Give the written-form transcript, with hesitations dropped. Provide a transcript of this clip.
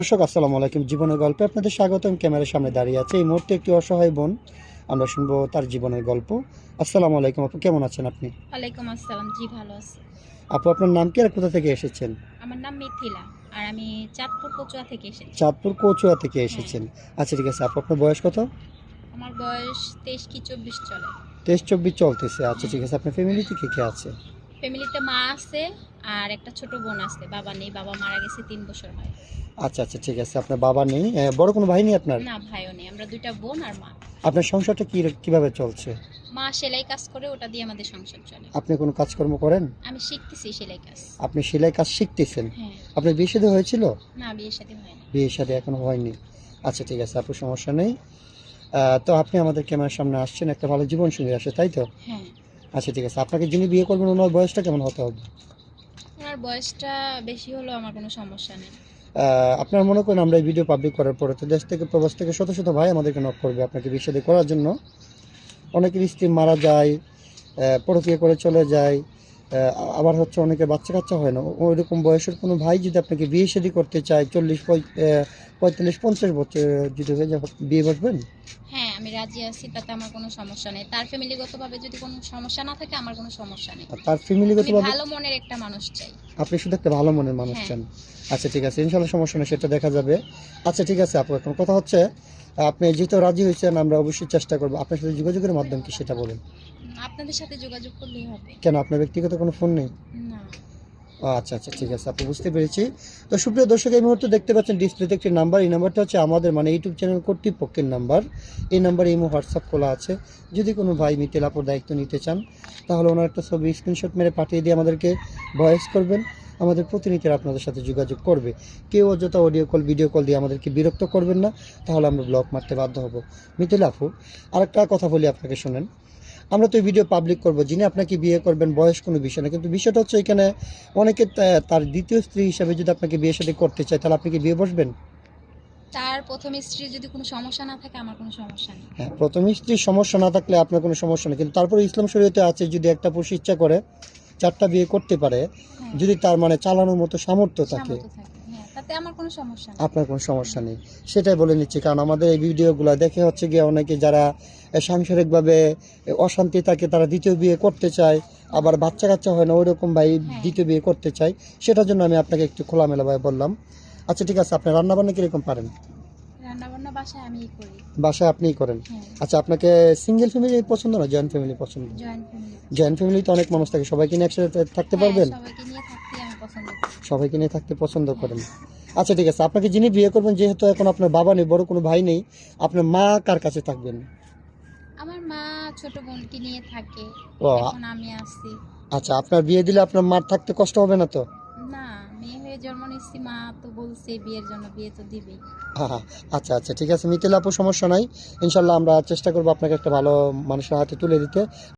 দর্শক আসসালামু আলাইকুম। জীবনের গল্পে আপনাদের স্বাগতম। ক্যামেরার সামনে দাঁড়িয়ে আছে এই মুহূর্তে একটি অসহায় বোন। আমরা শুনবো তার জীবনের গল্প। আসসালামু আলাইকুম আপু, কেমন আছেন আপনি? ওয়ালাইকুম আসসালাম। জি, ভালো আছি। আপু, আপনার নাম কি আর কোথা থেকে এসেছেন? আমার নাম মিথিলা। আর আমি চাঁদপুর কচুয়া থেকে এসেছি। চাঁদপুর কচুয়া থেকে হ্যাঁ। এসেছেন। আচ্ছা ঠিক আছে আপু, আপনার বয়স কত? আমার বয়স 23 কি 24 চলে। 23-24 চলতেছে। আচ্ছা হ্যাঁ। ঠিক আছে, আপনার ফ্যামিলিতে কে আছে? ফ্যামিলিতে মা আছে আর একটা ছোট বোন আছে। বাবা নেই, বাবা মারা গেছে 3 বছর হয়। আচ্ছা আচ্ছা ঠিক আছে, আপনার বাবা নেই, বড় কোনো ভাই নেই আপনার? না, ভাইও নেই, আমরা দুইটা বোন আর মা। আপনার সংসারটা কিভাবে চলছে? মা সেলাই কাজ করে, ওটা দিয়ে আমাদের সংসার চলে। আপনি কোনো কাজকর্ম করেন? আমি শিখতেছি সেলাই কাজ। আপনি সেলাই কাজ শিখতেছেন? হ্যাঁ। আপনার বিয়ে শাদী হয়েছিল? না, বিয়ের সাথে হয়নি। বিয়ে শাদী এখনো হয়নি। আচ্ছা ঠিক আছে আপু, সমস্যা নেই। তো আপনি আমাদের ক্যামেরার সামনে আসছেন একটা ভালো জীবনসঙ্গী আসে, তাই তো? হ্যাঁ। আচ্ছা ঠিক আছে, আপনাকে যিনি বিয়ে করবেন ওনার বয়সটা কেমন হতে হবে? ওনার বয়সটা বেশি হলেও আমার কোনো সমস্যা নেই। আপনার মনে করেন আমরা এই ভিডিও পাবলিক করার পরে তো দেশ থেকে প্রবাস থেকে শত শত ভাই আমাদেরকে নক করবে আপনাকে বিয়ে শাদী করার জন্য। অনেকের স্ত্রী মারা যায়, পরকীয়া করে চলে যায়, আবার হচ্ছে অনেকের বাচ্চা কাচ্চা হয় না। ওইরকম বয়সের কোনো ভাই যদি আপনাকে বিয়ে শাদী করতে চায় 40-45-50 বছর যদি হয়ে যায়, বিয়ে বসবেন? হ্যাঁ, আমি রাজি আছি, তাতে আমার কোনো সমস্যা নেই। তার ফ্যামিলিগতভাবে যদি কোনো সমস্যা না থাকে, আমার কোনো সমস্যা নেই। আর তার আমি ফ্যামিলিগতভাবে ভালো মনের একটা মানুষ চাই। আপনি শুধু একটা ভালো মনের মানুষ হ্যাঁ। চান। আচ্ছা ঠিক আছে, ইনশাল্লাহ সমস্যা নেই, সেটা দেখা যাবে। আচ্ছা ঠিক আছে আপু, এখন কথা হচ্ছে আপনি যেহেতু রাজি হয়েছেন আমরা অবশ্যই চেষ্টা করবো। আপনার সাথে যোগাযোগের মাধ্যম কি সেটা বলেন। আপনাদের সাথে যোগাযোগ করলেই হবে। কেন, আপনার ব্যক্তিগত কোনো ফোন নেই? না। ও আচ্ছা আচ্ছা ঠিক আছে আপু, বুঝতে পেরেছি। তো সুপ্রিয় দর্শক, এই মুহূর্তে দেখতে পাচ্ছেন ডিসপ্লেতে একটি নাম্বার। এই নাম্বারটা হচ্ছে আমাদের মানে ইউটিউব চ্যানেল কর্তৃপক্ষের নাম্বার। এই নাম্বারে ইমো হোয়াটসঅ্যাপ খোলা আছে। যদি কোনো ভাই মিথিলা আপুর দায়িত্ব নিতে চান তাহলে ওনার একটা ছবি স্ক্রিনশট মেরে পাঠিয়ে দিয়ে আমাদেরকে ভয়েস করবেন। আমাদের প্রতিনিধিরা আপনাদের সাথে যোগাযোগ করবে। কেউ অযথা অডিও কল ভিডিও কল দিয়ে আমাদেরকে বিরক্ত করবেন না, তাহলে আমরা ব্লক মারতে বাধ্য হব। মিথিলা আপু, আরেকটা কথা বলি আপনাকে, শোনেন। আমরা তো এই ভিডিও পাবলিক করব, যিনি আপনাকে বিয়ে করবেন বয়স কোনো বিষয় না, কিন্তু বিষয়টা হচ্ছে এখানে অনেকে তার দ্বিতীয় স্ত্রী হিসাবে যদি আপনাকে বিয়ে শাদী করতে চায় তাহলে আপনি কি বিয়ে বসবেন? তার প্রথম স্ত্রীর যদি কোনো সমস্যা না থাকে, আমার কোনো সমস্যা নেই। হ্যাঁ, প্রথম স্ত্রীর সমস্যা না থাকলে আপনার কোনো সমস্যা নেই, কিন্তু তারপরে ইসলাম শরীয়তে আছে যদি একটা পুরুষ ইচ্ছা করে 4টা বিয়ে করতে পারে, হ্যাঁ। যদি তার মানে চালানোর মতো সামর্থ্য থাকে, সামর্থ্য থাকে, হ্যাঁ, তাতে আমার কোনো সমস্যা নেই। আপনার কোনো সমস্যা নেই। সেটাই বলে নিচ্ছি, কারণ আমাদের এই ভিডিওগুলো দেখে হচ্ছে গিয়ে অনেকে যারা সাংসারিকভাবে অশান্তি থাকে তারা দ্বিতীয় বিয়ে করতে চায়, আবার বাচ্চা কাচ্চা হয় না ওইরকম ভাই হ্যাঁ। দ্বিতীয় বিয়ে করতে চায়। সেটার জন্য আমি আপনাকে একটু খোলামেলাভাবে বললাম। আচ্ছা ঠিক আছে, আপনি রান্নাবান্না কীরকম পারেন? রান্না বান্না বাসায় আমিই করি। বাসায় আপনিই করেন? হ্যাঁ। আচ্ছা, আপনাকে সিঙ্গেল ফ্যামিলি পছন্দ না জয়েন্ট ফ্যামিলি পছন্দ? Joint family. জয়েন্ট ফ্যামিলিতে অনেক মানুষ থাকে, সবাইকে নিয়ে একসাথে থাকতে হ্যাঁ, পারবেন? সবাইকে নিয়ে থাকতে আমি পছন্দ করি। সবাইকে নিয়ে থাকতে পছন্দ করেন। আচ্ছা ঠিক আছে, আপনাকে যিনি বিয়ে করবেন, যেহেতু এখন আপনার বাবা নেই, বড় কোনো ভাই নেই, আপনার মা কার কাছে থাকবেন? আমার মা ছোট বোনকে নিয়ে থাকে। ও এখন আমি আছি। আচ্ছা, আপনার বিয়ে দিলে আপনার মার থাকতে কষ্ট হবে না তো? না, মেয়ে হয়ে জন্ম নিচ্ছি, মা তো বলছে বিয়ের জন্য, বিয়ে তো দিবেই। হ্যাঁ হ্যাঁ, আচ্ছা আচ্ছা ঠিক আছে মিথিলা আপু, সমস্যা নাই। ইনশাল্লাহ আমরা চেষ্টা করবো আপনাকে একটা ভালো মানুষের হাতে তুলে দিতে।